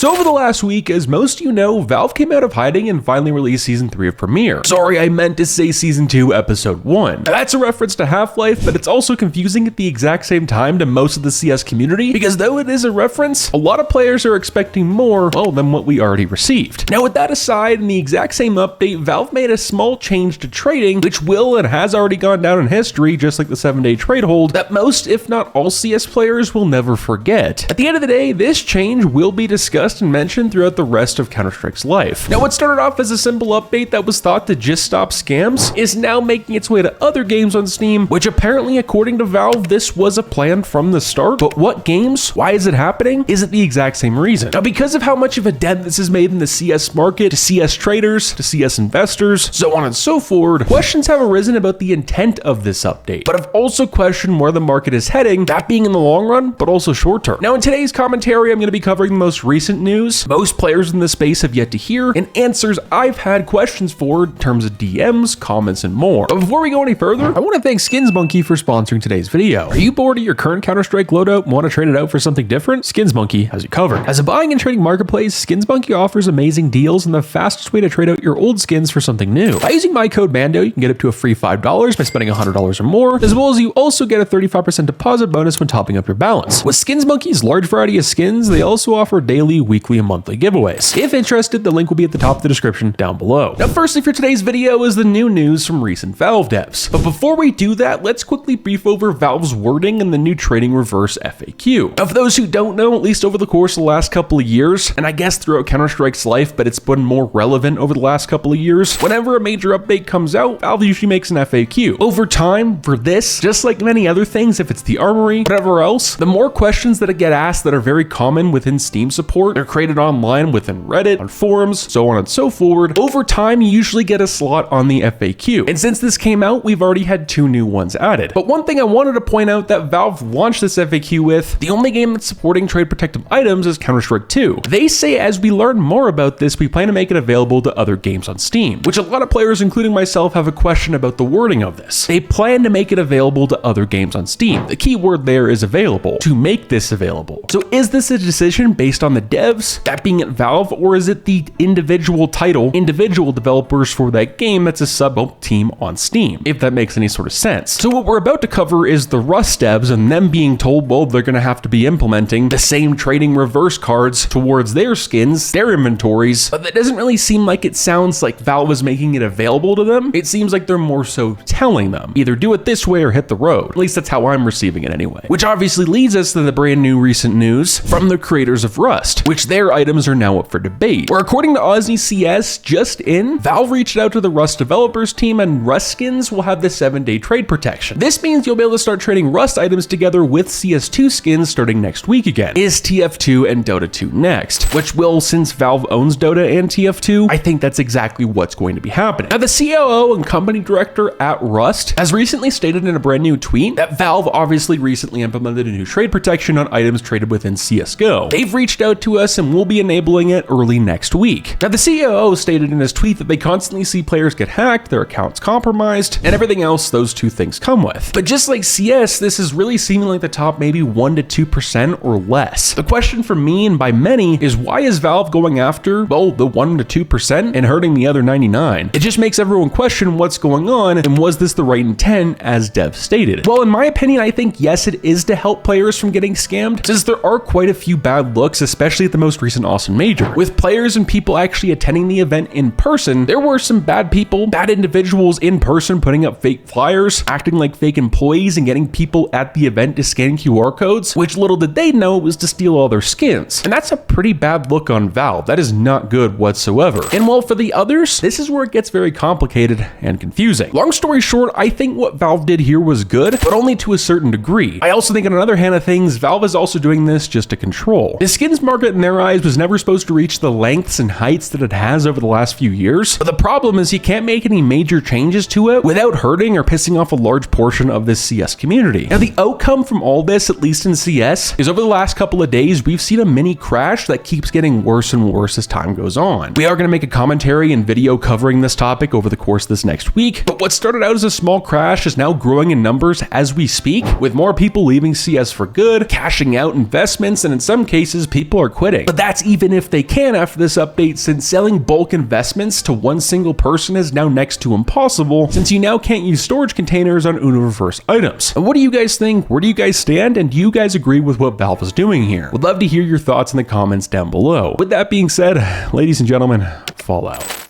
So over the last week, as most of you know, Valve came out of hiding and finally released Season 3 of Premiere. Sorry, I meant to say Season 2, Episode 1. Now, that's a reference to Half-Life, but it's also confusing at the exact same time to most of the CS community, because though it is a reference, a lot of players are expecting more, well, than what we already received. Now, with that aside, in the exact same update, Valve made a small change to trading, which will and has already gone down in history, just like the 7-day trade hold, that most, if not all CS players will never forget. At the end of the day, this change will be discussed and mentioned throughout the rest of Counter-Strike's life. Now, what started off as a simple update that was thought to just stop scams is now making its way to other games on Steam, which apparently, according to Valve, this was a plan from the start. But what games? Why is it happening? Is it the exact same reason? Now, because of how much of a dent this has made in the CS market, to CS traders, to CS investors, so on and so forth, questions have arisen about the intent of this update, but have also questioned where the market is heading, that being in the long run, but also short term. Now, in today's commentary, I'm going to be covering the most recent news most players in the space have yet to hear, and answers I've had questions for in terms of DMs, comments, and more. But before we go any further, I want to thank SkinsMonkey for sponsoring today's video. Are you bored of your current Counter-Strike loadout and want to trade it out for something different? SkinsMonkey has you covered. As a buying and trading marketplace, SkinsMonkey offers amazing deals and the fastest way to trade out your old skins for something new. By using my code MANDO, you can get up to a free $5 by spending $100 or more, as well as you also get a 35% deposit bonus when topping up your balance. With SkinsMonkey's large variety of skins, they also offer daily, weekly, and monthly giveaways. If interested, the link will be at the top of the description down below. Now, firstly for today's video is the new news from recent Valve devs. But before we do that, let's quickly brief over Valve's wording in the new trading reverse FAQ. Now, for those who don't know, at least over the course of the last couple of years, and I guess throughout Counter-Strike's life, but it's been more relevant over the last couple of years, whenever a major update comes out, Valve usually makes an FAQ. Over time, for this, just like many other things, if it's the armory, whatever else, the more questions that get asked that are very common within Steam support, they're created online within Reddit, on forums, so on and so forth. Over time, you usually get a slot on the FAQ. And since this came out, we've already had 2 new ones added. But one thing I wanted to point out that Valve launched this FAQ with, the only game that's supporting trade protective items is Counter-Strike 2. They say as we learn more about this, we plan to make it available to other games on Steam, which a lot of players, including myself, have a question about the wording of this. They plan to make it available to other games on Steam. The key word there is available, to make this available. So is this a decision based on the devs, that being at Valve, or is it the individual developers for that game that's a sub team on Steam, if that makes any sort of sense? So what we're about to cover is the Rust devs and them being told, well, they're going to have to be implementing the same trading reverse cards towards their skins, their inventories, but that doesn't really seem like it sounds like Valve is making it available to them. It seems like they're more so telling them, either do it this way or hit the road. At least that's how I'm receiving it anyway. Which obviously leads us to the brand new recent news from the creators of Rust, which their items are now up for debate. Where according to Aussie CS, just in, Valve reached out to the Rust developers team and Rust skins will have the 7-day trade protection. This means you'll be able to start trading Rust items together with CS2 skins starting next week again. Is TF2 and Dota 2 next? Which will, since Valve owns Dota and TF2, I think that's exactly what's going to be happening. Now, the COO and company director at Rust has recently stated in a brand new tweet that Valve obviously recently implemented a new trade protection on items traded within CSGO. They've reached out to us and will be enabling it early next week. Now, the COO stated in his tweet that they constantly see players get hacked, their accounts compromised, and everything else those two things come with. But just like CS, this is really seeming like the top maybe 1% to 2% or less. The question for me and by many is, why is Valve going after, well, the 1% to 2% and hurting the other 99%? It just makes everyone question what's going on, and was this the right intent as Dev stated? Well, in my opinion, I think yes, it is to help players from getting scammed, since there are quite a few bad looks, especially at the most recent Awesome Major. With players and people actually attending the event in person, there were some bad people, bad individuals in person putting up fake flyers, acting like fake employees, and getting people at the event to scan QR codes, which little did they know was to steal all their skins. And that's a pretty bad look on Valve. That is not good whatsoever. And while for the others, this is where it gets very complicated and confusing. Long story short, I think what Valve did here was good, but only to a certain degree. I also think on another hand of things, Valve is also doing this just to control. The skins market in their eyes was never supposed to reach the lengths and heights that it has over the last few years, but the problem is you can't make any major changes to it without hurting or pissing off a large portion of this CS community. Now, the outcome from all this, at least in CS, is over the last couple of days, we've seen a mini crash that keeps getting worse and worse as time goes on. We are going to make a commentary and video covering this topic over the course of this next week, but what started out as a small crash is now growing in numbers as we speak, with more people leaving CS for good, cashing out investments, and in some cases, people are quitting quitting. But that's even if they can after this update, since selling bulk investments to one single person is now next to impossible, since you now can't use storage containers on Universe items. And what do you guys think? Where do you guys stand? And do you guys agree with what Valve is doing here? Would love to hear your thoughts in the comments down below. With that being said, ladies and gentlemen, Fallout.